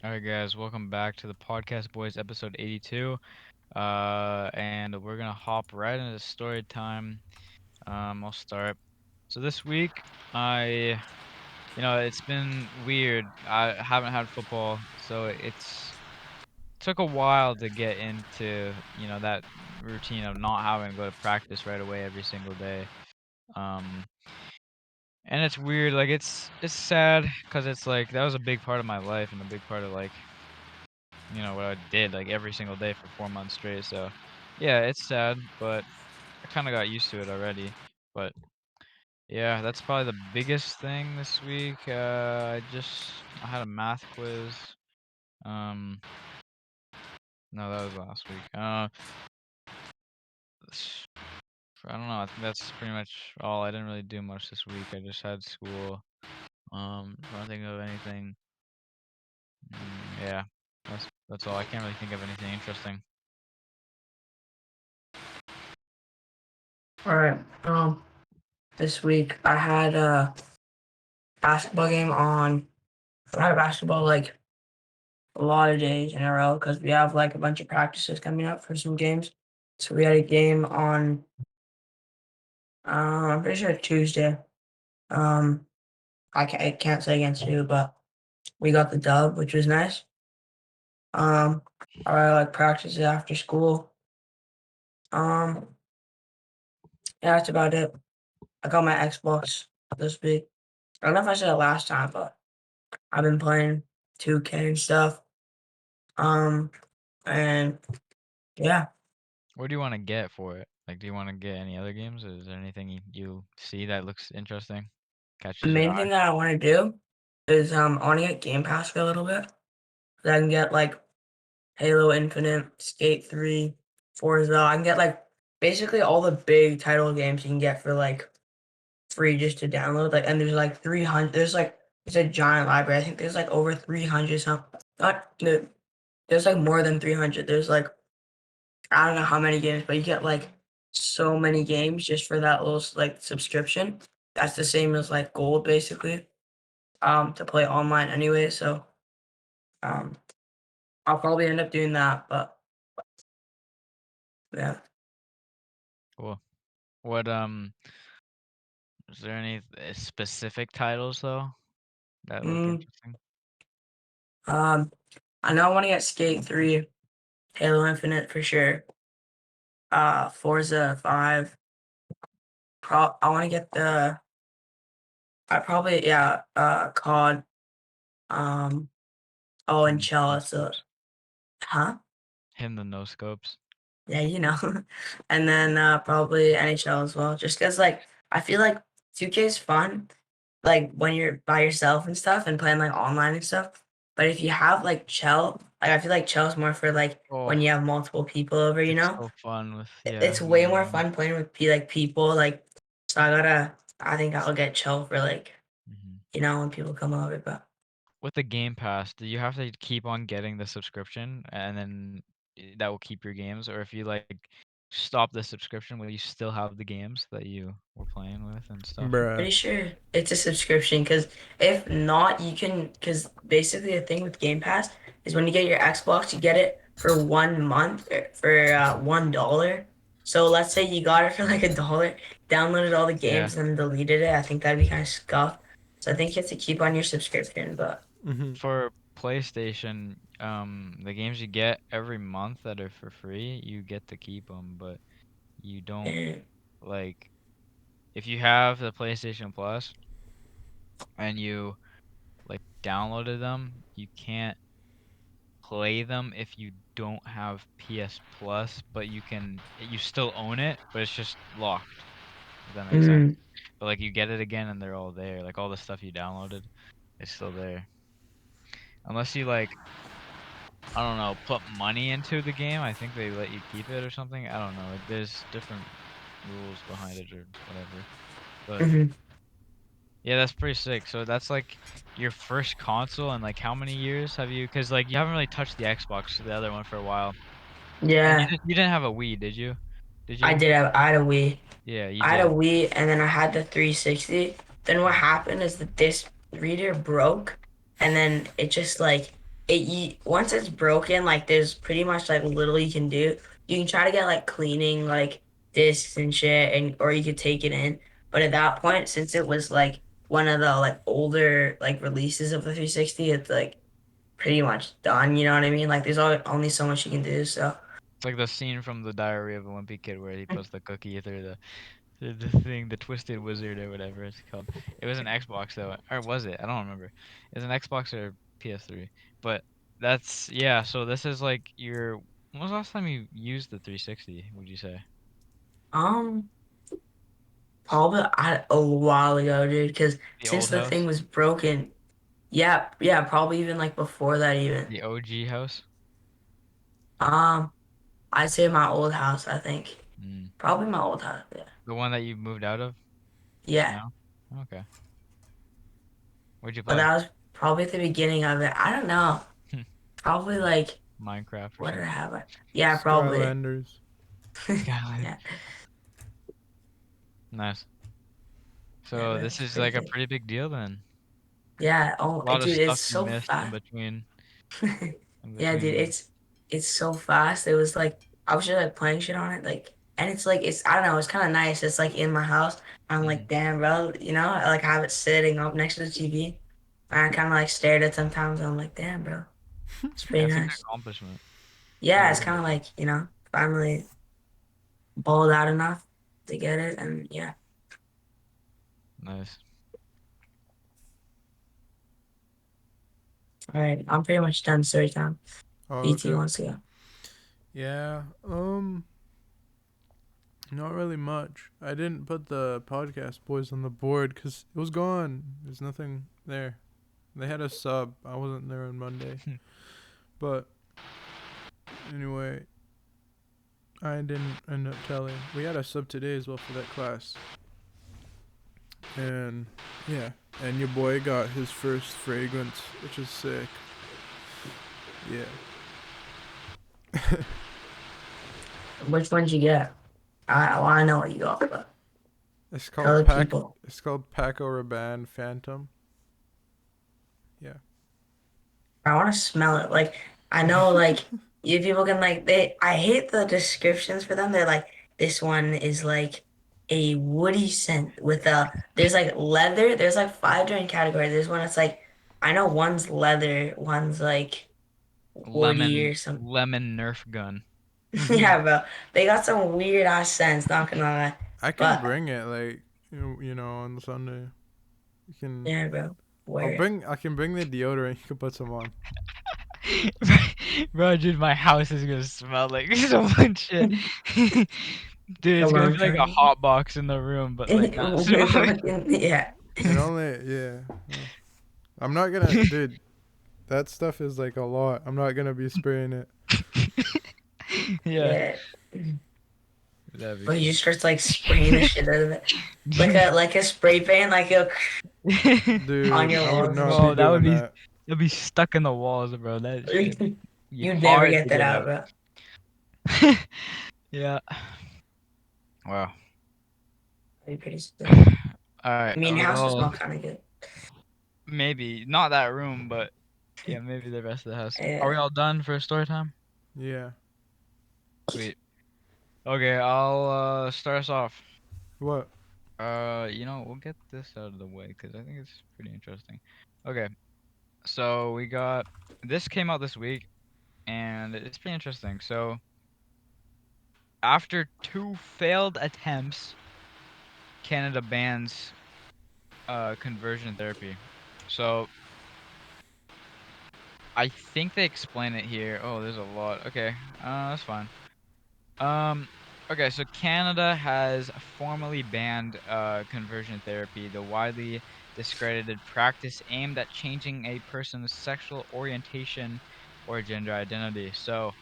All right, guys, welcome back to the Podcast Boys episode 82. And we're gonna hop right into story time. I'll start. So this week, it's been weird. I haven't had football, so it's took a while to get into, that routine of not having to go to practice right away every single day. Um, and it's weird. Like it's sad because it's like that was a big part of my life and a big part of what I did like every single day for 4 months straight. So yeah, it's sad, but I kind of got used to it already. But yeah, that's probably the biggest thing this week. I had a math quiz. Um, no, that was last week. s- I don't know. I think that's pretty much all. I didn't really do much this week. I just had school. Trying to think of anything. Yeah, that's all. I can't really think of anything interesting. All right. This week I had a basketball game on. I had basketball like a lot of days in a row because we have like a bunch of practices coming up for some games. So we had a game on. I'm pretty sure Tuesday. Um, I can't say against who, but we got the dub, which was nice. Um, I like practices after school. Um, yeah, that's about it. I got my Xbox this week. I don't know if I said it last time, but I've been playing 2K and stuff. Um, and yeah, What do you want to get for it? Like, do you want to get any other games? Or is there anything you see that looks interesting, the catches your main eye? thing that I want to do is I want to get Game Pass for a little bit. So I can get like Halo Infinite, Skate 3, Forza. I can get like basically all the big title games you can get for like free just to download. Like, and there's like 300. There's a giant library. I think there's like over 300 some. Not no, there's like more than 300. There's like I don't know how many games, but you get like so many games just for that little like subscription. That's the same as like gold basically. To play online anyway. So um I'll probably end up doing that. But yeah. Cool. What is there any specific titles though that look Mm, interesting? um I know I want to get Skate 3, Halo Infinite for sure. Forza 5. I want to get the I probably yeah, COD. Um oh and Hidden no Chalice. scopes. Huh? Hidden the no scopes. Yeah, you know. And then probably NHL as well. Just because like I feel like 2K is fun, like when you're by yourself and stuff and playing like online and stuff. But if you have like Chell, like I feel like Chell's more for like Oh, when you have multiple people over, you it's know? so fun with It's more way than more one. fun playing with people like so I think I'll get Chell for like, Hmm. when people come over, but With the Game Pass, do you have to keep on getting the subscription and then that will keep your games, or if you like stop the subscription, will you still have the games that you were playing with and stuff? Bruh. pretty sure it's a subscription because if not, you can. Because basically, the thing with Game Pass is when you get your Xbox, you get it for 1 month for $1. So let's say you got it for like $1, downloaded all the Yeah. games and then deleted it. I think that'd be kind of scuffed. So I think you have to keep on your subscription. But Hmm. For PlayStation, the games you get every month that are for free, you get to keep them, but you don't eh, like if you have the PlayStation Plus and you like downloaded them, you can't play them if you don't have PS Plus, but you still own it, but it's just locked, if that makes sense. mm, But like you get it again and they're all there. Like all the stuff you downloaded is still there. Unless you like I don't know, put money into the game. I think they let you keep it or something. I don't know. There's different rules behind it or whatever. But mhm. yeah, that's pretty sick. So that's like your first console and like how many years have you? Because like you haven't really touched the Xbox, the other one for a while. And Yeah, you didn't have a Wii, did you? Did I you? did. I had a Wii. Yeah, you I had a did. Wii and then I had the 360. Then what Mhm. happened is the disc reader broke and then it just like once it's broken, like there's pretty much like little you can do. You can try to get like cleaning like discs and shit, and or you could take it in. But at that point, since it was like one of the like older like releases of the 360, it's like pretty much done. You know what I mean? Like there's only so much you can do. So It's like the scene from the Diary of a Wimpy Kid where he puts the cookie through the thing, the Twisted Wizard or whatever it's called. It was an Xbox though, or was it? I don't remember. It was an Xbox or PS3. But that's yeah. So this is like your. When was the last time you used the 360? Would you say um, probably a while ago, dude. Because the since old the thing house, was broken, yeah, yeah, probably even like before that even. the OG house? Um, I'd say my old house. I think Mm. probably my old house. Yeah, The one that you moved out of yeah. now? Okay. Where'd you But play? that was probably at the beginning of it. I don't know. Probably like Minecraft or what did I something. have? Yeah, probably. Skylanders. Skyline. Yeah, Nice. yeah, So but this it's is pretty like a good. pretty big deal then. Yeah. A Oh, lot of dude, it's stuff you so missed fast. in Yeah, dude, between there. it's so fast. It was like I was just like playing shit on it, like, and it's like it's I don't know, it's kind of nice. It's like in my house. I'm like, Mhm. damn, bro, I like have it sitting up next to the TV. And I kind of like stare at it sometimes. And I'm like, damn, bro, it's Yeah, pretty it's a good nice. accomplishment. Yeah, Really it's good kind of like finally balled out enough to get it, and yeah. Nice. All right, I'm pretty much done story time. Oh, BT okay. wants to go. Yeah. Not really much. I didn't put the podcast boys on the board because it was gone. There's nothing there. They had a sub. I wasn't there on Monday. But anyway, I didn't end up telling. We had a sub today as well for that class. And yeah. And your boy got his first fragrance, which is sick. Yeah. Which one did you get? Well, I know what you got, but It's tell called the Pac. people. It's called Paco Rabanne Phantom. Yeah. I want to smell it. Like I know, like you people can like they. I hate the descriptions for them. They're like this one is like a woody scent with a. There's like leather. There's like five different categories. There's one that's like I know one's leather, one's like woody lemon or some. lemon Nerf gun. Yeah, bro. They got some weird ass scents. Not gonna lie, I can but bring it like on Sunday. You can. yeah, bro. Wear it. I can bring the deodorant. You can put some on. Bro, dude, my house is gonna smell like so much shit. Dude, it's gonna Cologne be like a charge. hot box in the room, but like not With smelling. fucking yeah. It only yeah. I'm not gonna, dude. That stuff is like a lot. I'm not gonna be spraying it, Yeah, Yeah. that'd be But you funny. just start like spraying the shit out of it. Like a spray paint, like on dude. your I would walls and not be Bro, shit. doing that. that'd be stuck in the walls, bro. That shit be You'd never hard get to that get out, out. bro. Yeah. Wow. That'd be pretty sick. All right. I mean, Are your we house would all smell kind of good. maybe not that room, but yeah, maybe the rest of the house. Are we Yeah. all done for story time? Yeah. Sweet. Okay, I'll start us off. What? We'll get this out of the way because I think it's pretty interesting. Okay, so we got this came out this week and it's pretty interesting. So after two failed attempts, Canada bans conversion therapy. So I think they explain it here. Oh, there's a lot. Okay, that's fine. Um, okay, so Canada has formally banned conversion therapy, the widely discredited practice aimed at changing a person's sexual orientation or gender identity. So,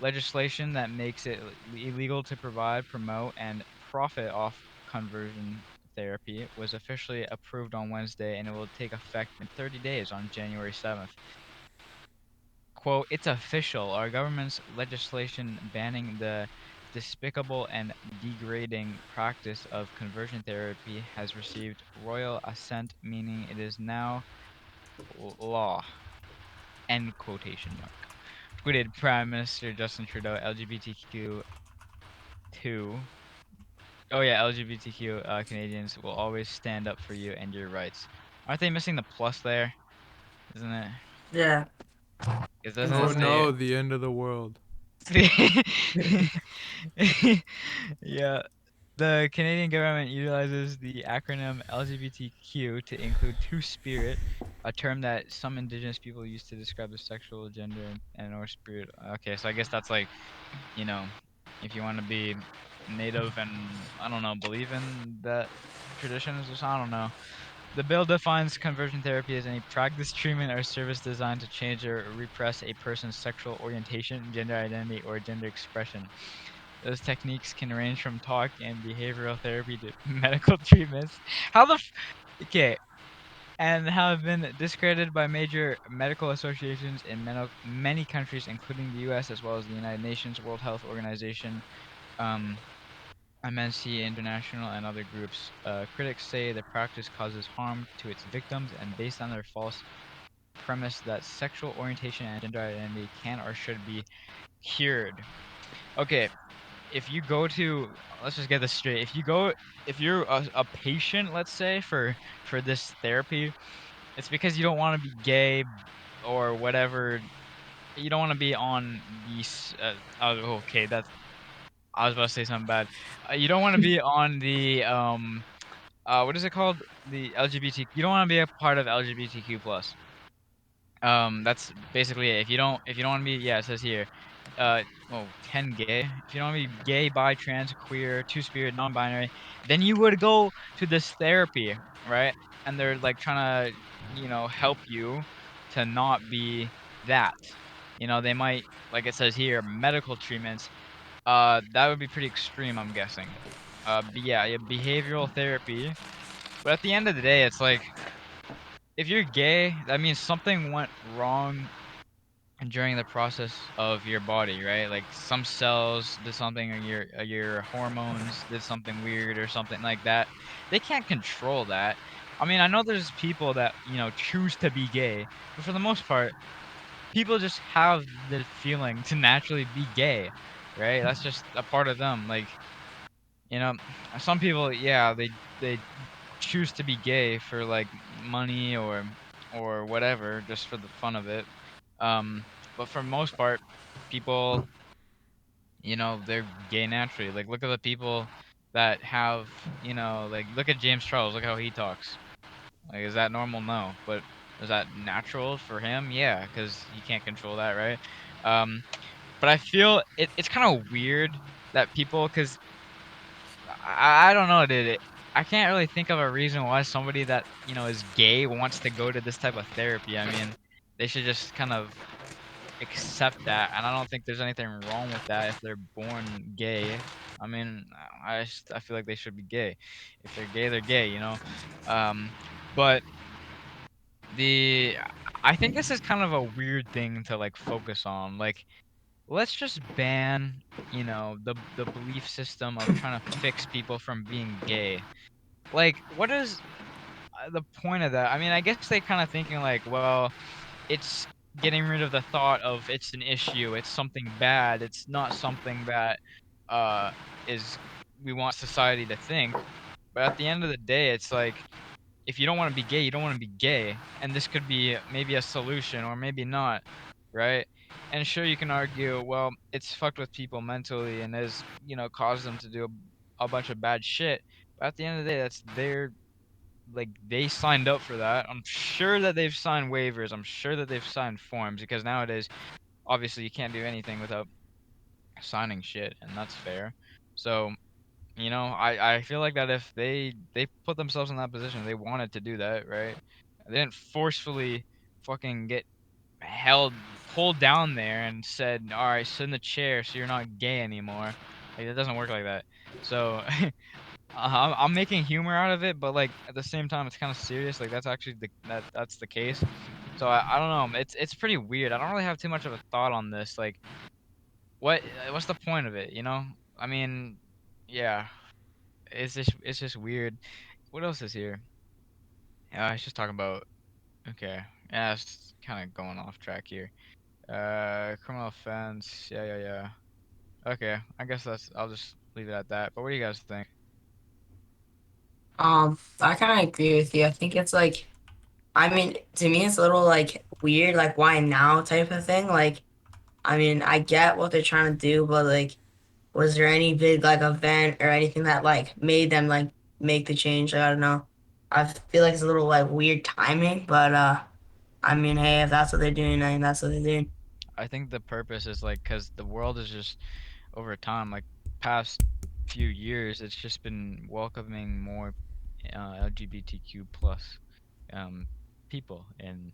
legislation that makes it illegal to provide, promote, and profit off conversion therapy was officially approved on Wednesday, and it will take effect in 30 days on January 7th. Quote, it's official. Our government's legislation banning the despicable and degrading practice of conversion therapy has received royal assent, meaning it is now law. end quotation mark. Tweeted Prime Minister Justin Trudeau, LGBTQ2. Oh yeah, LGBTQ Canadians will always stand up for you and your rights. Aren't they missing the plus there? Isn't it? Yeah, It I think doesn't Oh so. it say no, the end of the world. yeah. The Canadian government utilizes the acronym LGBTQ to include two-spirit, a term that some Indigenous people use to describe the sexual gender and or spirit. Okay, so I guess that's like, you know, if you want to be native and I don't know, believe in that traditions or something, I don't know. The bill defines conversion therapy as any practice, treatment, or service designed to change or repress a person's sexual orientation, gender identity, or gender expression. Those techniques can range from talk and behavioral therapy to medical treatments. How the okay, and have been discredited by major medical associations in many countries, including the U.S. as well as the United Nations, World Health Organization, um, MNC International, and other groups. Critics say the practice causes harm to its victims, and based on their false premise that sexual orientation and gender identity can or should be cured. Okay, if you go to let's just get this straight. If you're a patient, let's say for this therapy, it's because you don't want to be gay or whatever. You don't want to be on these. Oh, okay, that's. I was about to say something bad. You don't want to be on the what is it called? The LGBT. You don't want to be a part of LGBTQ plus. That's basically it. If you don't want to be, yeah, it says here, well, 10 gay. If you don't want to be gay, bi, trans, queer, two-spirit, non-binary, then you would go to this therapy, right? And they're like trying to, help you to not be that. They might, like it says here, medical treatments. That would be pretty extreme, I'm guessing. But yeah, behavioral therapy. But at the end of the day, it's like if you're gay, that means something went wrong during the process of your body, right? Like some cells did something, or your hormones did something weird, or something like that. They can't control that. I mean, I know there's people that choose to be gay, but for the most part, people just have the feeling to naturally be gay, right? That's just a part of them. Like you know, some people, yeah, they choose to be gay for like money or whatever, just for the fun of it. Um, but for most part, people, they're gay naturally. Like look at the people that have, like look at James Charles. Look how he talks. Like, is that normal? No, but is that natural for him? Yeah, because he can't control that, right? Um, but I feel it's kind of weird that people, because I don't know, dude. I can't really think of a reason why somebody that is gay wants to go to this type of therapy. I mean, they should just kind of accept that, and I don't think there's anything wrong with that if they're born gay. I mean, I feel like they should be gay. If they're gay, they're gay. Um, but the I think this is kind of a weird thing to like focus on. Like, let's just ban the belief system of trying to fix people from being gay. Like, what is the point of that? I mean, I guess they kind of thinking like, well, it's getting rid of the thought of it's an issue, it's something bad, it's not something that uh is we want society to think. But at the end of the day, it's like if you don't want to be gay, you don't want to be gay, and this could be maybe a solution or maybe not, right? And sure, you can argue, well, it's fucked with people mentally and has caused them to do a bunch of bad shit. But at the end of the day, that's their like they signed up for that. I'm sure that they've signed waivers. I'm sure that they've signed forms because nowadays, obviously, you can't do anything without signing shit, and that's fair. So, I feel like that if they put themselves in that position, they wanted to do that, right? They didn't forcefully fucking get held pulled down there and said, "All right, sit in the chair so you're not gay anymore." Like it doesn't work like that. So I'm making humor out of it, but like at the same time, it's kind of serious. Like that's actually that's the case. So I don't know. It's pretty weird. I don't really have too much of a thought on this. Like what's the point of it? I mean, yeah, it's just weird. What else is here? Yeah, it's just talking about. Okay, Yeah, it's kind of going off track here. Criminal offense. Yeah, yeah, yeah. Okay, I guess I'll just leave it at that. But what do you guys think? I kind of agree with you. I think it's like, I mean, to me, it's a little like weird, like why now type of thing. Like, I mean, I get what they're trying to do, but like, was there any big like event or anything that like made them like make the change? Like, I don't know. I feel like it's a little like weird timing, but I mean, hey, if that's what they're doing, I mean, that's what they're doing. I think the purpose is like because the world is just over time, like past few years, it's just been welcoming more LGBTQ plus um people in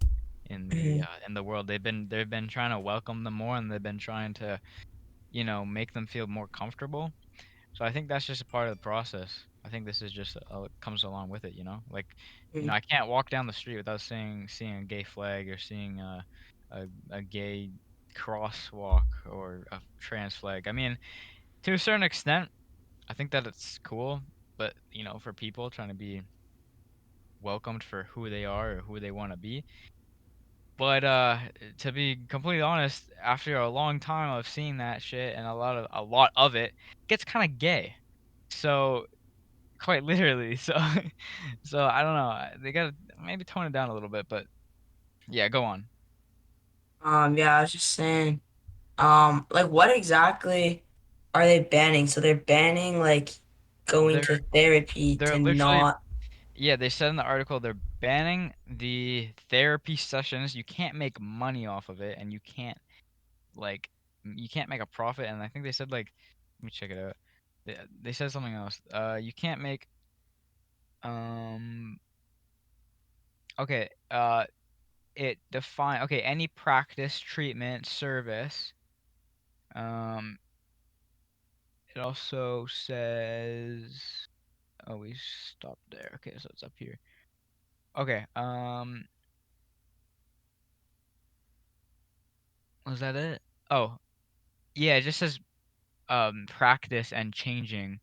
the world. They've been trying to welcome them more, and they've been trying to make them feel more comfortable. So I think that's just a part of the process. I think this is just comes along with it, Like, Mhm. I can't walk down the street without seeing a gay flag or seeing a gay crosswalk or a trans flag. I mean, to a certain extent, I think that it's cool, but for people trying to be welcomed for who they are or who they want to be. But to be completely honest, after a long time of seeing that shit and a lot of it gets kind of gay. So quite literally. So so I don't know. They gotta maybe tone it down a little bit, but yeah, go on. Yeah, I was just saying, like what exactly are they banning? So they're banning like going They're to therapy they're to literally not, yeah, they said in the article they're banning the therapy sessions. You can't make money off of it, and like you can't make a profit. And I think they said like let me check it out. They said something else. You can't make um okay, it define okay, any practice, treatment, service. Um it also says oh, we stopped there. Okay, so it's up here. Okay, was that it? Oh, yeah, it just says practice and changing,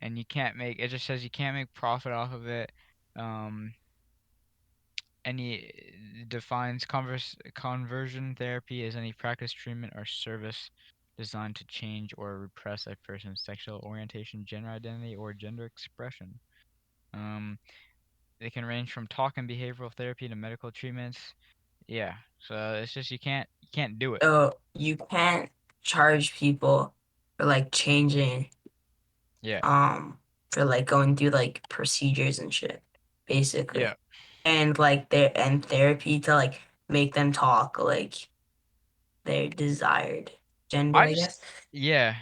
and you can't make it just says you can't make profit off of it. Um any defines conversion therapy as any practice, treatment, or service designed to change or repress a person's sexual orientation, gender identity, or gender expression. Um, they can range from talk and behavioral therapy to medical treatments. Yeah, so it's just you can't do it. so you can't charge people for like changing, Yeah, um, for like going through like procedures and shit, yeah. basically. And like their and therapy to like make them talk like their desired gender, I I just guess. yeah,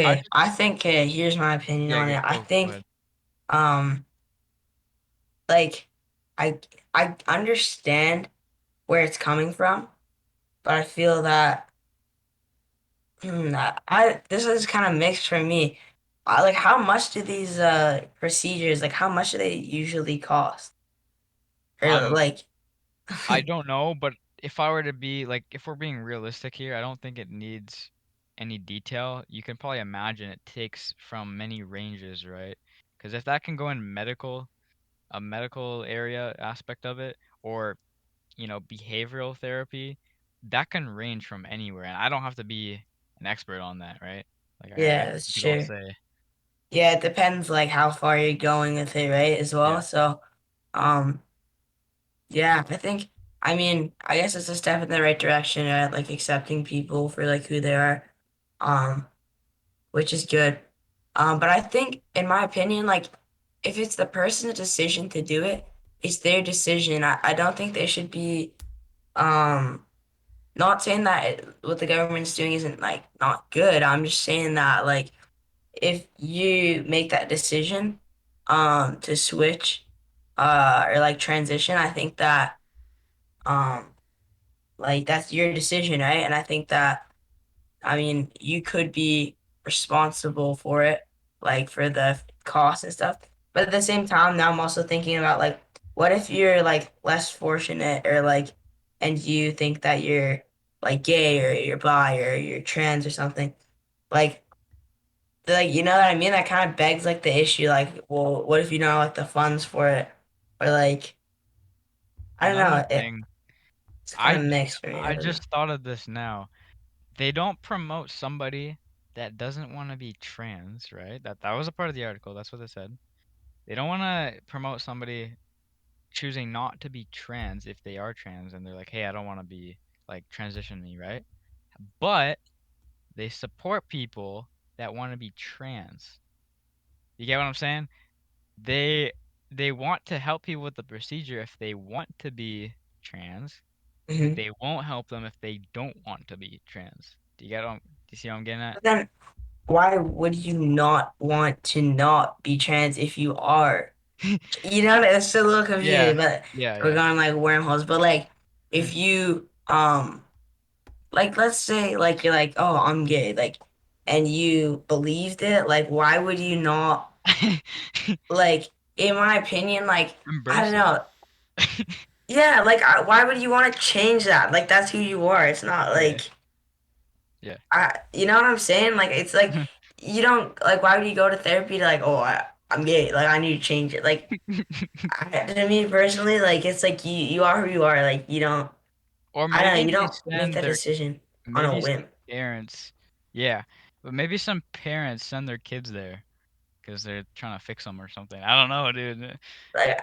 I Okay, I just think here's my opinion yeah. on it. I Go think ahead. um like I I understand where it's coming from, but I feel that I this is kind of mixed for me. Like how much do these procedures like how much do they usually cost? Or Um, like I don't know, but if I were to be like, if we're being realistic here, I don't think it needs any detail. You can probably imagine it takes from many ranges, right? Because if that can go in a medical area aspect of it, or behavioral therapy, that can range from anywhere, and I don't have to be an expert on that, right? Like I yeah, think that's we could all true. say, Yeah, it depends like how far you're going with it, right? As yeah, well. So um yeah, I mean, I guess it's a step in the right direction at like accepting people for like who they are, um, which is good. But I think, in my opinion, like if it's the person's decision to do it, it's their decision. I don't think they should be, um, not saying that what the government's doing isn't like not good. I'm just saying that like if you make that decision, to switch, or like transition, I think that, um, like that's your decision, right? And I think that, I mean, you could be responsible for it, like for the cost and stuff. But at the same time, now I'm also thinking about like, what if you're like less fortunate or like, and you think that you're like gay or you're bi or you're trans or something, like, you know what I mean? That kind of begs like the issue, like, well, what if you don't have like the funds for it, or like, I don't another know, thing. It's kind I of j mixed for me. I I don't know. just thought of this now. They don't promote somebody that doesn't wanna be trans, right? That was a part of the article, that's what it said. They don't wanna promote somebody choosing not to be trans if they are trans and they're like, "Hey, I don't wanna be like, transition me," right? But they support people that wanna be trans. You get what I'm saying? They they want to help people with the procedure if they want to be trans, but Hmm. they won't help them if they don't want to be trans. Do you see what I'm getting at? But then, why would you not want to not be trans if you are? You know, it's still a little Yeah. confusing, but Yeah, we're yeah. going like wormholes. But like, if you like, let's say like you're like, oh, I'm gay, like, and you believed it, like, why would you not? Like, in my opinion, like, I don't Embrace it. know. Yeah, like, why would you want to change that? Like, that's who you are. It's not Yeah. like, Yeah. you know what I'm saying? Like, it's like you don't like. Why would you go to therapy to like, oh, I'm gay. Like, I need to change it. Like, to me personally, like, it's like you are who you are. Like, you don't. Or I don't know. maybe You they don't make send that their decision on a maybe some whim. parents yeah, but maybe some parents send their kids there because 'cause they're trying to fix them or something. I don't know, dude. Like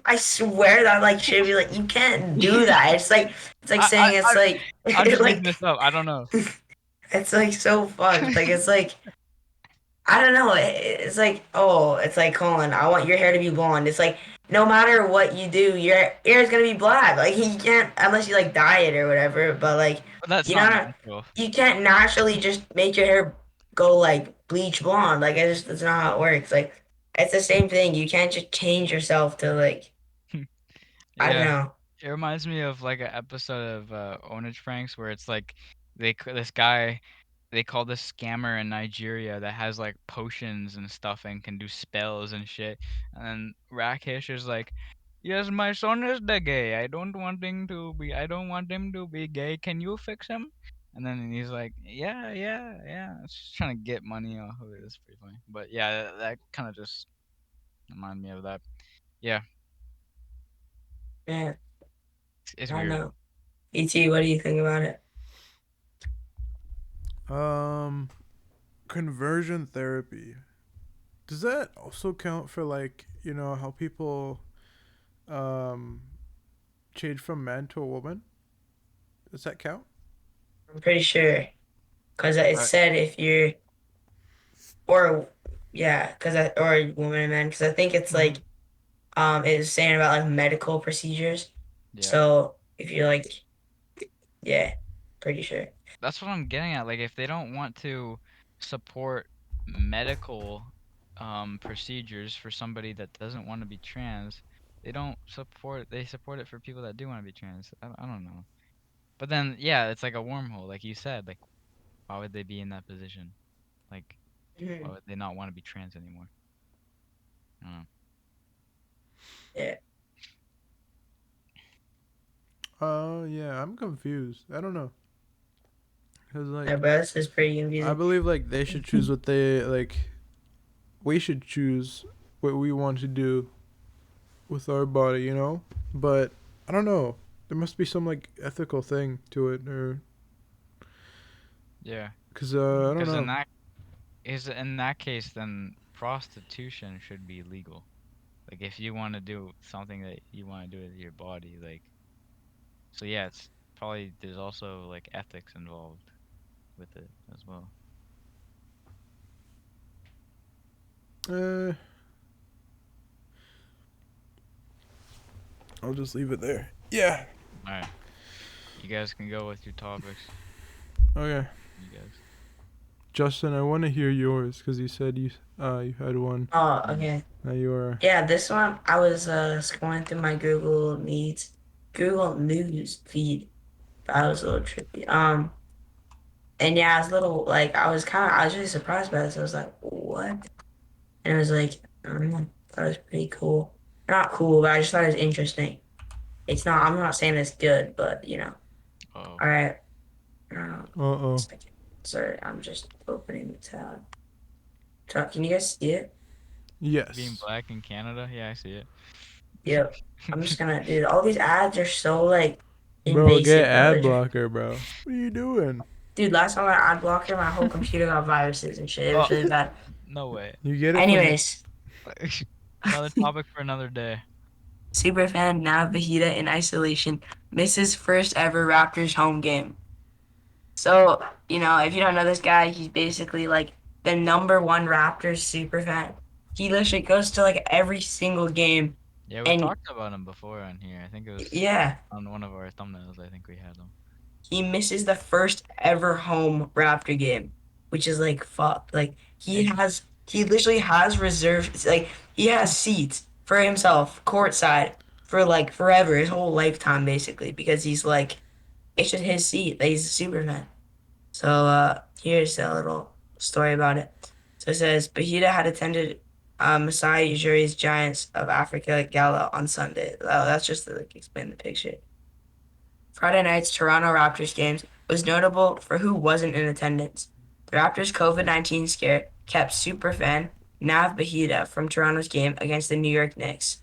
I swear that like should be like you can't do that. It's like I I saying it's I like I'm just making like this up. I don't know. it's like so fucked. Like it's like I don't know. It's like oh, it's like Colin. I want your hair to be blonde. It's like no matter what you do, your hair is gonna be black. Like you can't unless you like dye it or whatever. But like But that's you not know, natural. you can't naturally just make your hair go like bleach blonde. Like it's just that's not how it works. Like it's the same thing. You can't just change yourself to like I don't Yeah. know. It reminds me of like an episode of Ownage Pranks where it's like this guy they call this scammer in Nigeria that has like potions and stuff and can do spells and shit. And then Rakesh is like, "Yes, my son is the gay. I don't want him to be gay. Can you fix him?" And then he's like, "Yeah, yeah, yeah." It's just trying to get money off of it. It's pretty funny. But yeah, that kind of just reminded me of that. Yeah, Yeah, it's I don't weird. know. ET, what do you think about it? Um, conversion therapy. Does that also count for like how people um change from man to a woman? Does that count? I'm pretty sure because it Uh, said if you're or yeah, because or woman and man because I think it's mhm. like it's saying about like medical procedures. Yeah. So if you're like yeah, pretty sure. That's what I'm getting at. Like, if they don't want to support medical procedures for somebody that doesn't want to be trans, they support it for people that do want to be trans. I don't know. But then, yeah, it's like a wormhole, like you said. Like, why would they be in that position? Like, why Mhm. would they not want to be trans anymore? I don't know. Yeah, Yeah, I'm confused. I don't know. Cause yeah, like but this is pretty I confusing. believe like they should choose what they like. We should choose what we want to do with our body. But I don't know. There must be some like ethical thing to it, or Yeah. because I don't Because know. in that case, then prostitution should be legal. Like, if you want to do something that you want to do with your body, like, so yeah, it's probably there's also like ethics involved with it as well. Uh, I'll just leave it there. Yeah. All right, you guys can go with your topics. Okay. You guys. Justin, I want to hear yours because you said you had one. Oh, Mm. okay. Now you are. Yeah, this one I was scrolling through my Google News feed. I was a little trippy. And yeah, I was a little like I was really surprised by this. I was like, what? And it was like, I don't know, I thought it was pretty cool. Not cool, but I just thought it was interesting. It's not. I'm not saying it's good, but you know. Oh, All right. Uh oh. Second. Sorry, I'm just opening the tab. Can you guys see it? being Yes. black in Canada, yeah, I see it. Yep. I'm just gonna, dude. All these ads are so like. Bro, get Invasive, bro. ad blocker, bro. What are you doing? Dude, last time I ad blocker, my whole computer got viruses and shit. It Oh, was really bad. no way. You get it from Anyways, Another topic for another day. superfan Nav Vahida in isolation misses first ever Raptors home game. So, if you don't know this guy, he's basically like the number one Raptors superfan. He literally goes to like every single game, Yeah, we and talked about him before on here. I think it was yeah, on one of our thumbnails. I think we had him. he misses the first ever home Raptor game, which is like fuck. Like he literally has reserved, like he has seats for himself courtside for like forever, his whole lifetime basically, because he's like it's just his seat. That he's a Superman. So here's a little story about it. So it says Bahida had attended Masai Ujiri's Giants of Africa gala on Sunday. Oh, that's just to like explain the picture. Friday night's Toronto Raptors games was notable for who wasn't in attendance. The Raptors' COVID-19 scare kept superfan Nav Bahida from Toronto's game against the New York Knicks.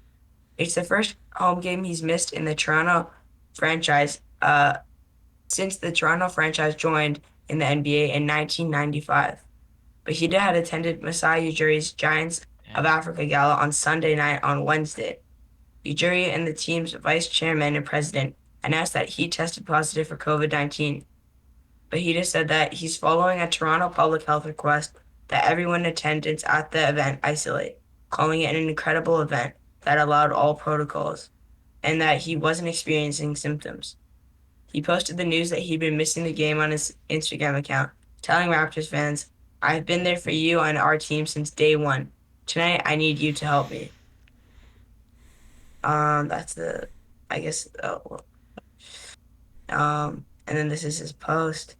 It's the first home game he's missed in the Toronto franchise since the Toronto franchise joined in the NBA in 1995. Bahida had attended Masai Ujiri's Giants of Damn. Africa gala on Sunday night on Wednesday. Ujiri and the team's vice chairman and president announced that he tested positive for COVID-19. Bahida said that he's following a Toronto public health request that everyone in attendance at the event isolate, calling it an incredible event that allowed all protocols, and that he wasn't experiencing symptoms. He posted the news that he'd been missing the game on his Instagram account, telling Raptors fans, "I've been there for you and our team since day one. Tonight, I need you to help me." That's the, I guess, and then this is his post.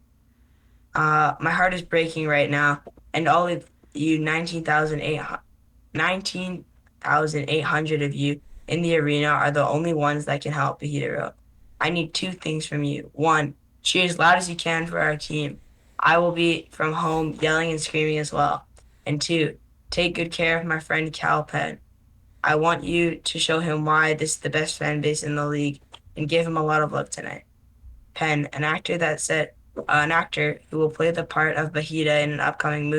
My heart is breaking right now, and all of you 19,800 of you in the arena are the only ones that can help, Bahida wrote. I need two things from you. One, cheer as loud as you can for our team. I will be from home yelling and screaming as well. And two, take good care of my friend Cal Penn. I want you to show him why this is the best fan base in the league and give him a lot of love tonight. Penn, an actor who will play the part of Bahida in an upcoming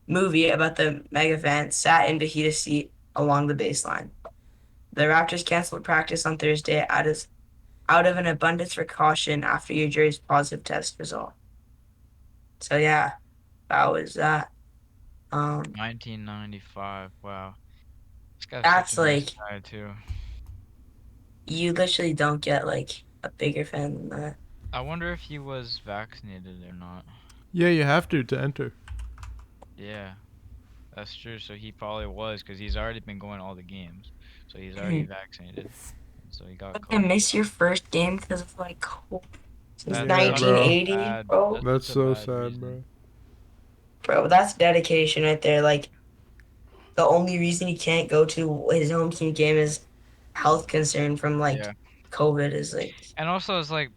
movie about the mega fan, sat in Bahida's seat along the baseline. The Raptors canceled practice on Thursday out of an abundance of caution after Ujiri's positive test result. So yeah, that was that. Um, 1995. Wow. This guy's such that's a nice like guy too. you literally don't get like a bigger fan than that. I wonder if he was vaccinated or not. Yeah, you have to enter. Yeah, that's true. So he probably was because he's already been going all the games. So he's already vaccinated. And so he got I COVID. miss your first game because of like since That's Yeah, such a bro. 1980, bad. bro. That's That's such a so bad sad, reason. bro. Bro, that's dedication right there. Like the only reason he can't go to his home team game is health concern from like Yeah. COVID is like And also, it's like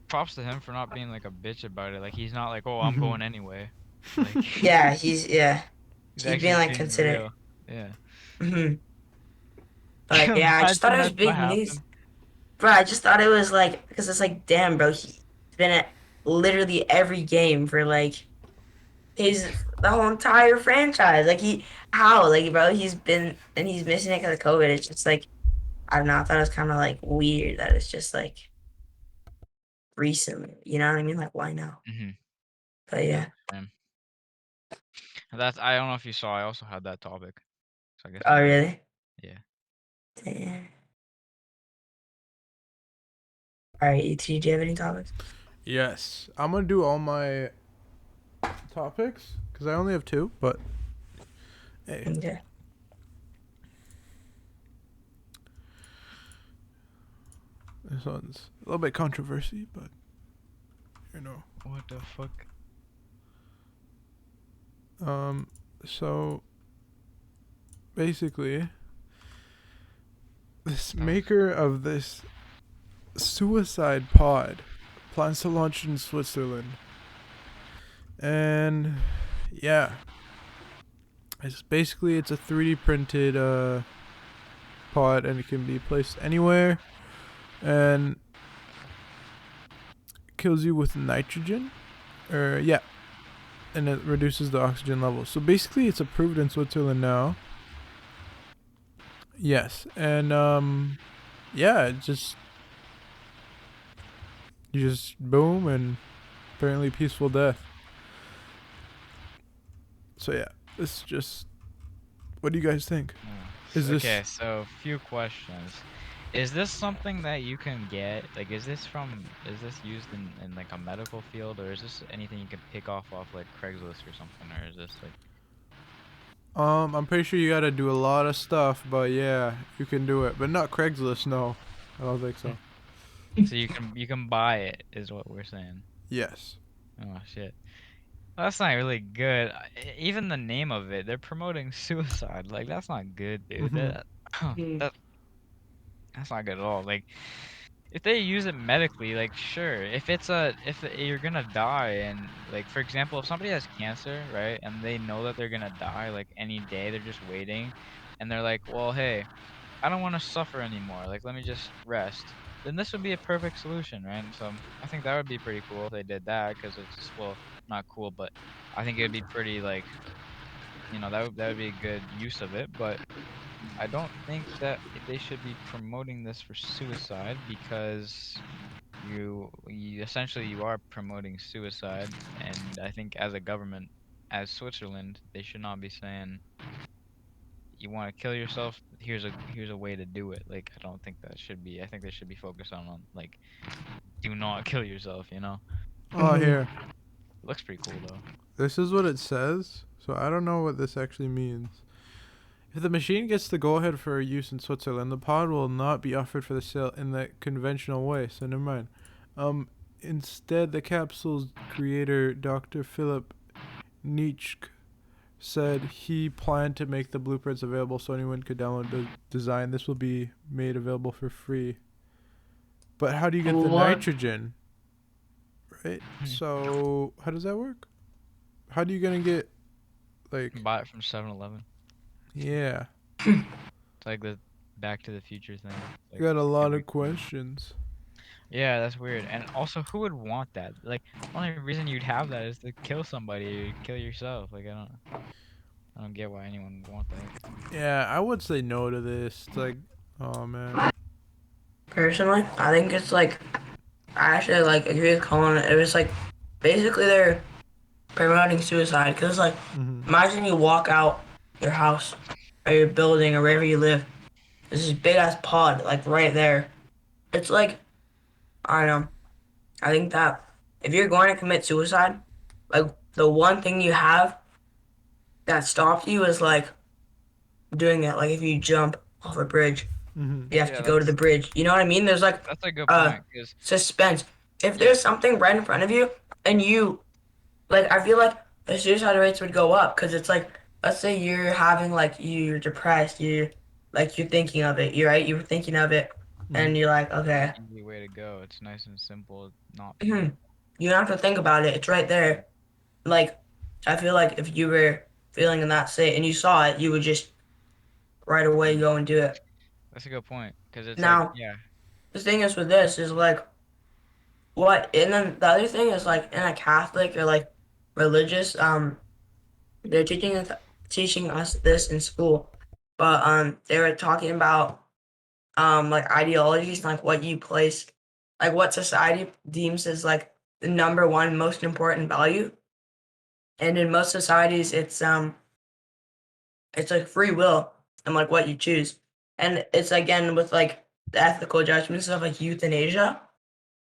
props to him for not being like a bitch about it. Like he's not like, oh, I'm Mm-hmm. going anyway. Like yeah, he's he's being actually like being considerate. real. Yeah. But yeah, I just thought it Imagine was that's what big news. happened. Bro, I just thought it was like because it's like damn, bro, he's been at literally every game for like his the whole entire franchise. Like how like bro, he's been and he's missing it because of COVID. It's just like I don't know. I thought it was kind of like weird that it's just like recently. You know what I mean? Like why now? Hmm. But Yeah. yeah. Same. That's I don't know if you saw. I also had that topic. So I guess Oh maybe. really? Yeah. Damn. All right, ET, do you have any topics? Yes, I'm gonna do all my topics because I only have two. But hey, Okay. this one's a little bit controversy, but you know. What the fuck? So basically, this That was maker of this suicide pod plans to launch in Switzerland, and yeah, it's a 3D printed pod, and it can be placed anywhere, and kills you with nitrogen, and it reduces the oxygen level. So basically, it's approved in Switzerland now. Yes, and it just you just boom and apparently peaceful death. So yeah, this is just. What do you guys think? Is Okay, this? so few questions. Is this something that you can get? Like, is this used in like a medical field, or is this anything you can pick off like Craigslist or something, or is this like I'm pretty sure you gotta do a lot of stuff, but yeah, you can do it. But not Craigslist, no. I don't think so. so you can buy it is what we're saying. Yes. Oh shit. Well, that's not really good. Even the name of it, they're promoting suicide. Like that's not good, dude. Mm-hmm. Mhm. That that's not good at all. Like if they use it medically, like sure. If you're gonna die and like for example, if somebody has cancer, right, and they know that they're gonna die like any day, they're just waiting, and they're like, well, hey, I don't want to suffer anymore. Like let me just rest. Then this would be a perfect solution, right? And so I think that would be pretty cool if they did that because it's just well, not cool, but I think it would be pretty like that would be a good use of it, but I don't think that they should be promoting this for suicide because you essentially you are promoting suicide, and I think as a government, as Switzerland, they should not be saying you want to kill yourself. Here's a way to do it. Like I don't think that should be. I think they should be focused on like do not kill yourself. Oh, Mhm. here. It looks pretty cool though. This is what it says. So I don't know what this actually means. If the machine gets the go-ahead for use in Switzerland, the pod will not be offered for the sale in the conventional way. So never mind. Um, Instead, the capsule's creator, Dr. Philip Nietzsche, said he planned to make the blueprints available so anyone could download the design. This will be made available for free. But how do you get the What? nitrogen? Right? So how does that work? How do you gonna get like Buy it from 7-Eleven. yeah. It's like the Back to the Future thing. I Like got a lot every of questions. Yeah, that's weird. And also, who would want that? Like, only reason you'd have that is to kill somebody or kill yourself. Like, I don't get why anyone would want that. Yeah, I would say no to this. It's like oh man. Personally, I think it's like I actually like agree with Colin. It was like basically they're promoting suicide because like Mhm. imagine you walk out your house or your building or wherever you live. There's this big ass pod like right there. It's like I don't know. I think that if you're going to commit suicide, like the one thing you have that stops you is like doing it. Like if you jump off a bridge, Mhm. you have Yeah, to go to the bridge. You know what I mean? There's like that's a good uh point. Cause suspense. If yeah, there's something right in front of you and you like, I feel like the suicide rates would go up because it's like, let's say you're having like you're depressed, you're thinking of it, you're right, you're thinking of it, Mhm. and you're like, it's an okay, easy way to go. It's nice and simple. Not you painful. don't have to think about it. It's right there. Like, I feel like if you were feeling in that state and you saw it, you would just right away go and do it. That's a good point. Cause it's like, Now, yeah, the thing is with this is like and then the other thing is like in a Catholic or like religious, they're teaching us this in school, but they were talking about like ideologies and like what you place, like what society deems as like the number one most important value, and in most societies it's like free will and like what you choose, and it's again with like the ethical judgments of like euthanasia,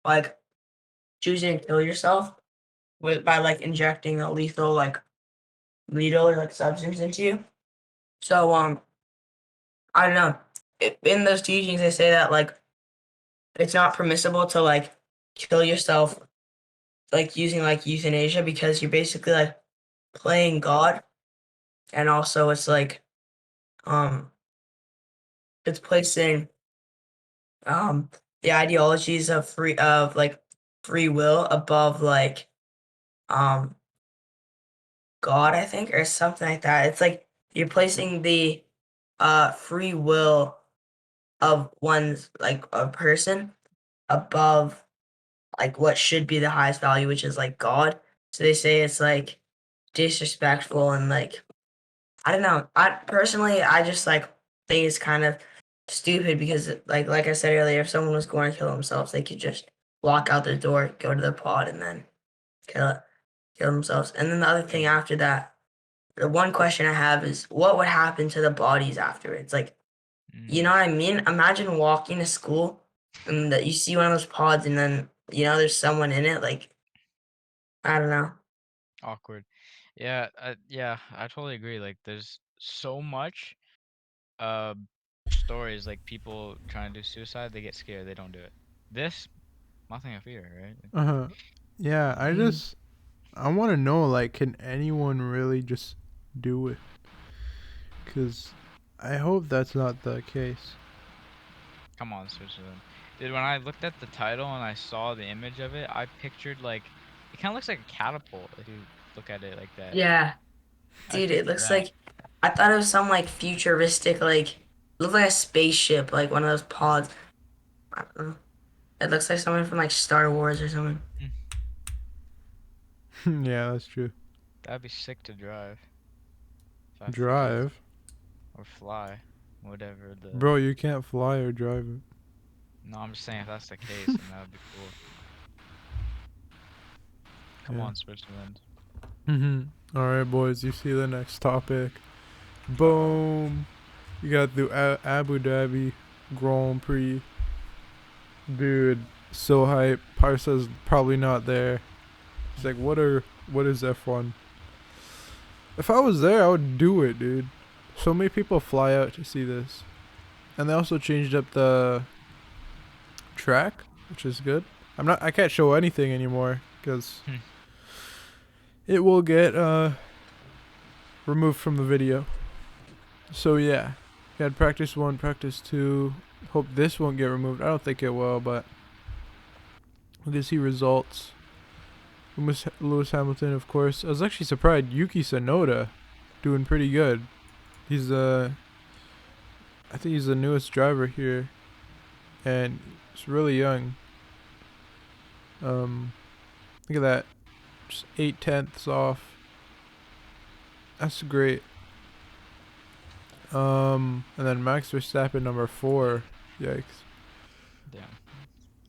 like choosing to kill yourself with by like injecting a lethal like needle or like substance into you. So I don't know. In those teachings, they say that like it's not permissible to like kill yourself like using like euthanasia because you're basically like playing God, and also um it's placing um the ideologies of free will above like um God, I think, or something like that. It's like you're placing the free will of one's like a person above like what should be the highest value, which is like God. So they say it's like disrespectful and like I don't know. I just like think it's kind of stupid because like I said earlier, if someone was going to kill themselves, they could just walk out the door, go to the pod, and then kill kill themselves. And then the other thing after that, the one question I have is what would happen to the bodies afterwards? Like, you know Mm, what I mean? Imagine walking to school and that you see one of those pods and then there's someone in it. Like, I don't know. awkward. Yeah, yeah, I totally agree. Like, there's so much uh stories like people trying to do suicide, they get scared, they don't do it. This, nothing I fear, right? Like, Uh-huh. Yeah, Mhm. I want to know, like, can anyone really just do it? Because I hope that's not the case. come on, Switzerland. Dude, when I looked at the title and I saw the image of it, I pictured like it kind of looks like a catapult if you look at it like that. Yeah, I dude, it picture looks that. like I thought it was some like futuristic, like looked like a spaceship, like one of those pods. I don't know. It looks like someone from like Star Wars or something. Mm, Yeah, that's true. that'd be sick to drive if that's the case, Drive? or fly, whatever the. Bro, you can't fly or drive it. No, I'm just saying if that's the case, then that would be cool. Come Yeah. on, Switzerland. Alright, boys, you see the next topic. Uh-oh. Boom. You got the Abu Dhabi Grand Prix. Dude, so hype. Parsa's probably not there. He's like, what is F1? If I was there, I would do it, dude. So many people fly out to see this. And they also changed up the track, which is good. I can't show anything anymore because Hmm. it will get removed from the video. So yeah, you had practice 1, practice 2. Hope this won't get removed. I don't think it will, but we can see results. Lewis Hamilton, of course. I was actually surprised. Yuki Tsunoda doing pretty good. He's I think he's the newest driver here, and he's really young. Look at that, just 8/10 off. That's great. And then Max Verstappen number 4. Yikes. Damn.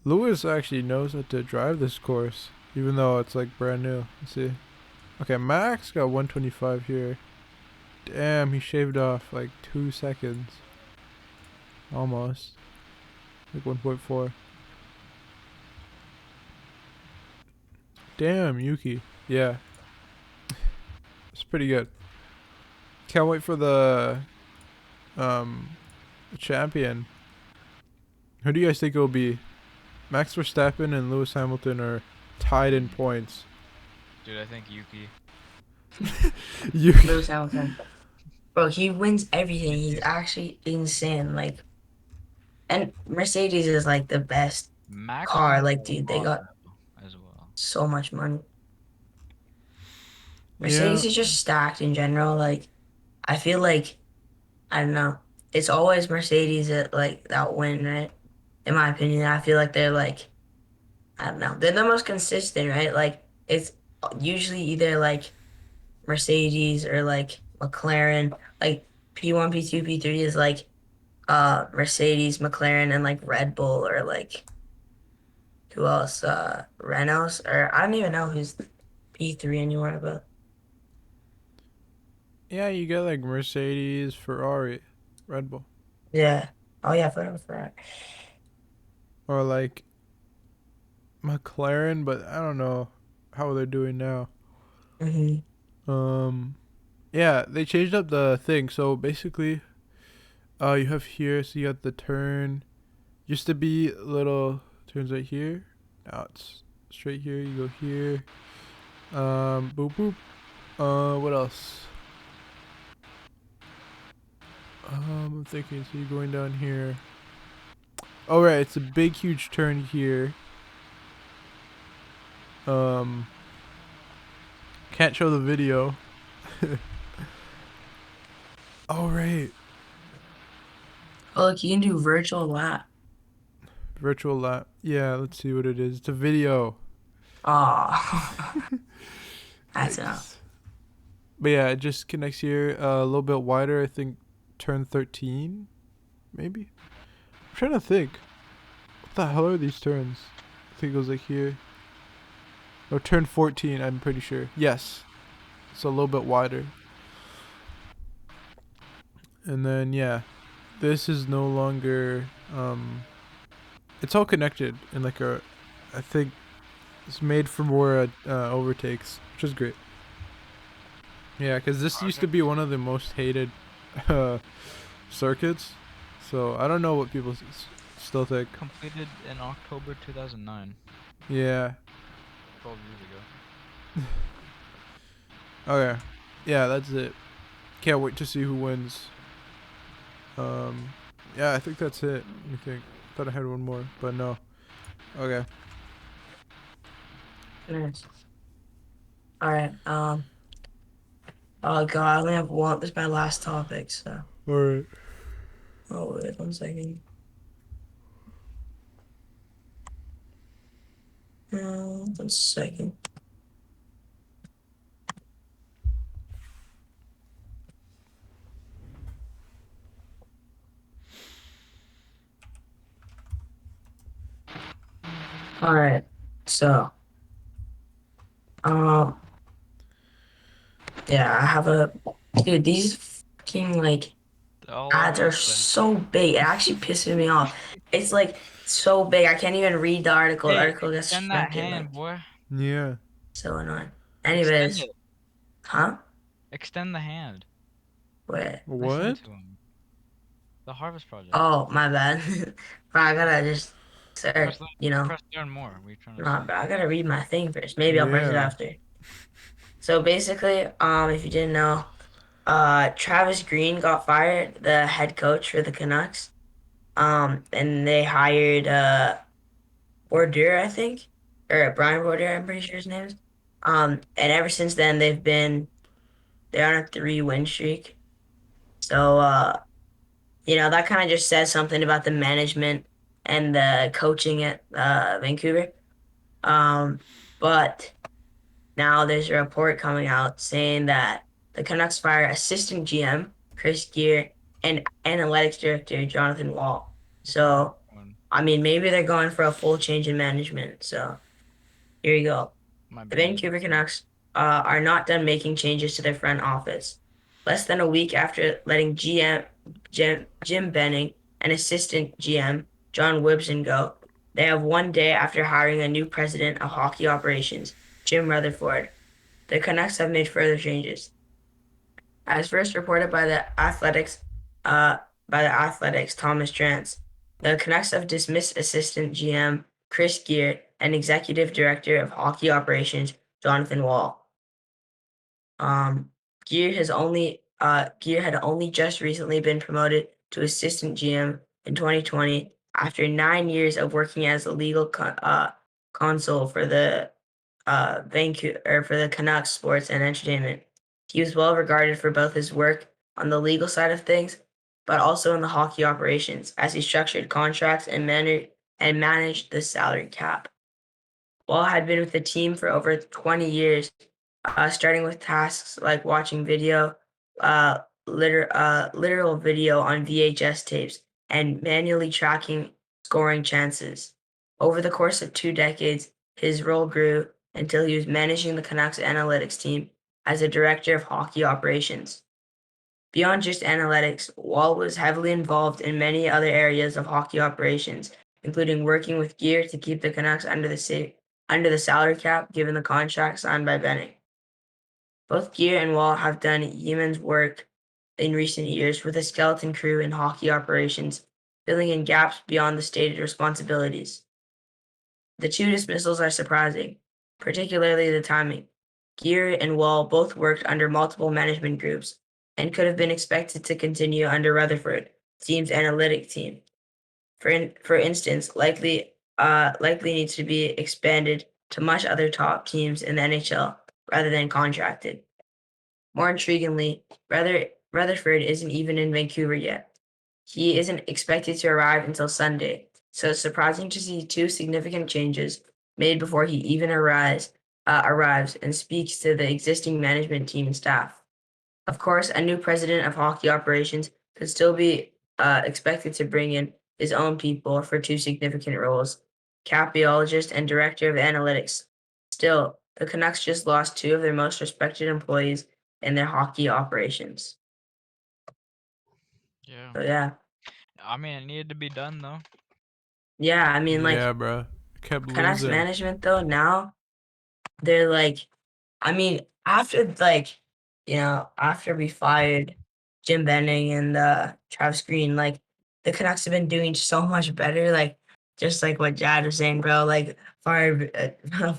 Lewis actually knows how to drive this course, even though it's like brand new. Let's see. Okay, Max got 125 here. Damn, he shaved off like 2 seconds. Almost. Like 1.4. Damn, Yuki. Yeah, it's pretty good. Can't wait for the um champion. Who do you guys think it will be? Max Verstappen and Lewis Hamilton are tied in points. Dude, I think Yuki. Yuki. Lewis Hamilton. Bro, he wins everything. He's Yuki's actually insane. Like, and Mercedes is like the best Max car. wins Like, a dude, they lot got though, as well. so much money. Yeah. Mercedes is just stacked in general. Like, I feel like I don't know. It's always Mercedes that like that win, right? In my opinion, I feel like they're like I don't know. They're the most consistent, right? Like it's usually either like Mercedes or like McLaren. Like P1, P2, P3 is like Mercedes, McLaren, and like Red Bull or like who else? Renault or I don't even know who's P3 anymore, but Yeah, you get like Mercedes, Ferrari, Red Bull. yeah. Oh yeah, for Or like McLaren, but I don't know how they're doing now. hmm Um yeah, they changed up the thing. So basically, you have here, so you got the turn. Used to be little turns right here. Now it's straight here. You go here. Boop boop. What else? I'm thinking. So you're going down here. Oh right, it's a big, huge turn here. Um, can't show the video. Oh right, Oh look, you can do virtual lap. virtual lap. Yeah, let's see what it is. It's a video. Oh, that's enough. Yikes. But yeah, it just connects here a little bit wider. I think turn 13, maybe. I'm trying to think. What the hell are these turns? I think it goes like here. Or turn 14, I'm pretty sure. Yes. It's a little bit wider. And then yeah, this is no longer it's all connected in like a I think it's made for more overtakes, which is great. Yeah, because this used to be one of the most hated uh, circuits. So I don't know what people still think. Completed in October 2009, Yeah. 12 years ago. Okay. Yeah, that's it. Can't wait to see who wins. Yeah, I think that's it. Let me think. Thought I had one more, but no. Okay. Nice. All right. Oh God, I only have one. This is my last topic. So, All right. oh wait, 1 second. 1 second. All right. So, um, yeah, I have a dude. These fucking like All over ads the are place. so big. It actually pisses me off. It's like so big. I can't even read the article. The Hey, article gets extend that shrunk in hand, like boy. Yeah. so annoying. Extend Anyways, it. huh? Extend the hand. Wait. Listen What? to him. The Harvest Project. Oh, my bad. Bro, I gotta just Press start. le- press learn more. What are you trying to Nah, say? bro, I gotta read my thing first. Maybe I'll press it Yeah. after. So basically, if you didn't know, Travis Green got fired, the head coach for the Canucks. And they hired Bordeaux, I think, or Brian Bordeaux, I'm pretty sure his name is. And ever since then, they're on a 3-win streak. So that kind of just says something about the management and the coaching at Vancouver. Um, but now there's a report coming out saying that the Canucks fire assistant GM Chris Gear and analytics director Jonathan Wall. So, One. I mean, maybe they're going for a full change in management. So, here you go. Might The be needed Vancouver too. Canucks are not done making changes to their front office. Less than a week after letting Jim Benning and assistant GM John Wibson go, they have one day after hiring a new president of hockey operations, Jim Rutherford. The Canucks have made further changes. As first reported uh, by the Athletics, Thomas Drance, the Canucks have dismissed assistant GM Chris Gear and executive director of hockey operations Jonathan Wall. Um, Gear had only just recently been promoted to assistant GM in 2020 after 9 years of working as a legal console for the Vancouver or for the Canucks sports and entertainment. He was well regarded for both his work on the legal side of things, but also in the hockey operations as he structured contracts and managed the salary cap. Wall had been with the team for over 20 years, starting with tasks like watching uh, literal video on VHS tapes, and manually tracking scoring chances. Over the course of 2 decades, his role grew until he was managing the Canucks analytics team as a director of hockey operations. Beyond just analytics, Wall was heavily involved in many other areas of hockey operations, including working with Gear to keep the Canucks under the salary cap given the contract signed by Benning. Both Gear and Wall have done yeoman's work in recent years with a skeleton crew in hockey operations, filling in gaps beyond the stated responsibilities. The two dismissals are surprising, particularly the timing. Gear and Wall both worked under multiple management groups and could have been expected to continue under Rutherford, team's analytic team. For instance, likely needs to be expanded to much other top teams in the NHL rather than contracted. More intriguingly, Rutherford isn't even in Vancouver yet. He isn't expected to arrive until Sunday, So it's surprising to see two significant changes made before he even arrives and speaks to the existing management team and staff. Of course, a new president of hockey operations could still be expected to bring in his own people for two significant roles, capologist and director of analytics. Still, the Canucks just lost two of their most respected employees in their hockey operations. Yeah. So yeah, I mean, it needed to be done though. yeah. I mean, like Yeah, bro. Kept Canucks losing. management though now they're like, I mean, after like, after we fired Jim Benning and Travis Green, like the Canucks have been doing so much better. Like just like what Jad was saying, bro. Like fire,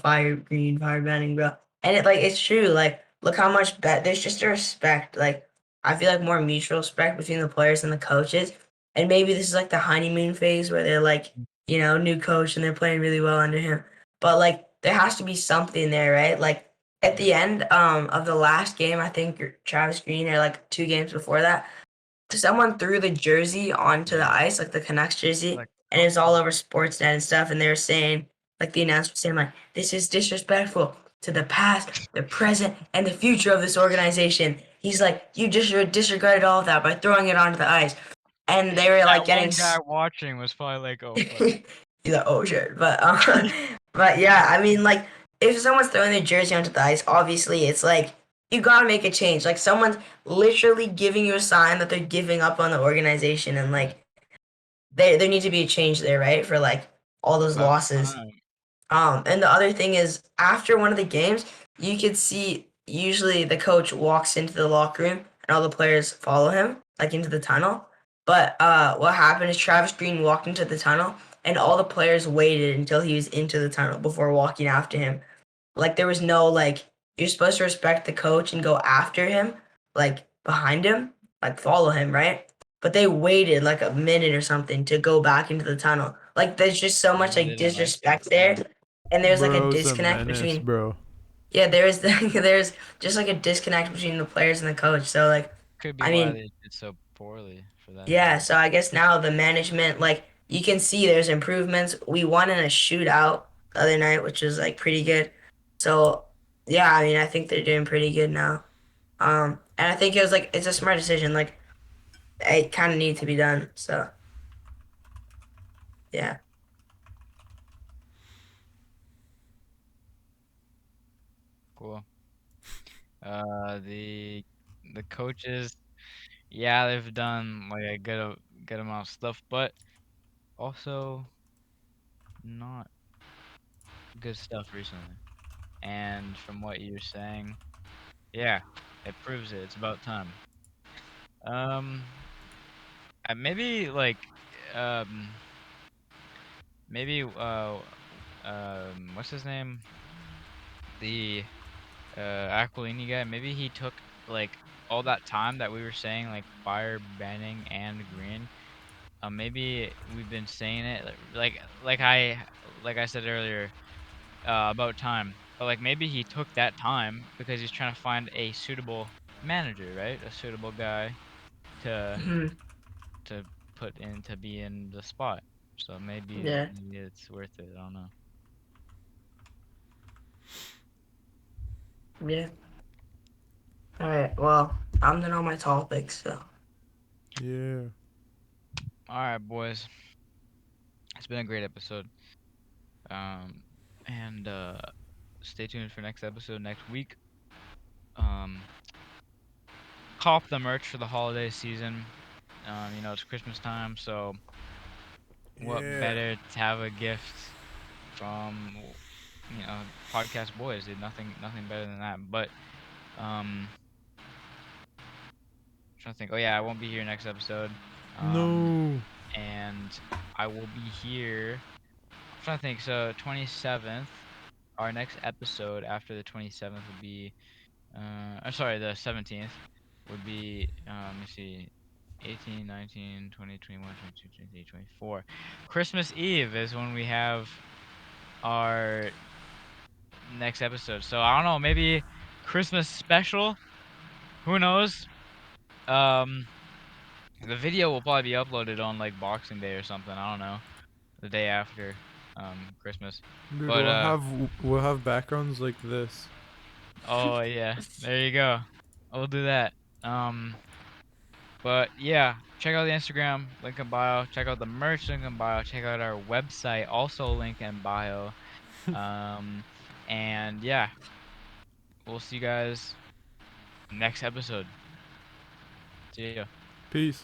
fire Green, fire Benning, bro. And it's true. Like look how much there's just a respect. Like I feel like more mutual respect between the players and the coaches. And maybe this is like the honeymoon phase where they're like, new coach and they're playing really well under him. But like there has to be something there, right? Like at Yeah. the end of the last game, I think Travis Green or like 2 games before that, someone threw the jersey onto the Yeah. ice, like the Canucks jersey, Like, and it was all over Sportsnet and stuff. And they were saying, like the announcer was saying, like this is disrespectful to the past, the present, and the future of this organization. He's like, you just disregarded all of that by throwing it onto the ice, and they were like that getting one guy watching was probably like, "Oh fuck." He's like, oh shit. But but yeah, I mean like if someone's throwing their jersey onto the ice, obviously it's like you gotta make a change. Like someone's literally giving you a sign that they're giving up on the organization and Yeah. like there needs to be a change there, right? For like all those About losses. time. And the other thing is, after one of the games, you could see usually the coach walks into the locker room and all the players follow him, like into the tunnel. But what happened is Travis Green walked into the tunnel and all the players waited until he was into the tunnel before walking after him. Like there was no like you're supposed to respect the coach and go after him, like behind him, like follow him, right? But they waited like a minute or something to go back into the tunnel. Like there's just so much They like didn't like it. disrespect there, and there's like a Bro's a disconnect menace, between bro. yeah, there's just like a disconnect between the players and the coach. So like Could be I why mean, they did so poorly for that to yeah, happen. so I guess now the management, like you can see there's improvements. We won in a shootout the other night, which was like pretty good. So yeah, I mean I think they're doing pretty good now. And I think it was like it's a smart decision. Like it kind of needs to be done. So yeah. Cool. The coaches, yeah, they've done like a good amount of stuff, but also not good stuff recently. And from what you're saying, yeah, it proves it. It's about time. Um, maybe like, um, maybe what's his name? The Aquilini guy. Maybe he took like all that time that we were saying like fire, banning, and green. Maybe we've been saying it like I said earlier about time, but like maybe he took that time because he's trying to find a suitable manager, right? A suitable guy to Mhm. to put in to be in the spot. So maybe Yeah. maybe it's worth it. I don't know. Yeah. All right. Well, I'm done on my topics. So Yeah. All right, boys. It's been a great episode. Um, and stay tuned for next episode next week. Um, cop the merch for the holiday season. It's Christmas time, so what Yeah. better to have a gift from podcast boys? Did nothing better than that. But um, trying to think. Oh yeah, I won't be here next episode. Um, No. and I will be here. I'm trying to think. So 27th, our next episode after the 27th would be. I'm sorry, the 17th would be. Let me see. 18, 19, 20, 21, 22, 23, 24. Christmas Eve is when we have our next episode. So I don't know, maybe Christmas special. Who knows? Um, the video will probably be uploaded on like Boxing Day or something. I don't know. the day after Christmas. Dude, But we'll have backgrounds like this. oh yeah, there you go. We'll do that. Um, but yeah, check out the Instagram link in bio. Check out the merch link in bio. Check out our website, also link in bio. Um, and yeah, we'll see you guys next episode. See ya. Peace.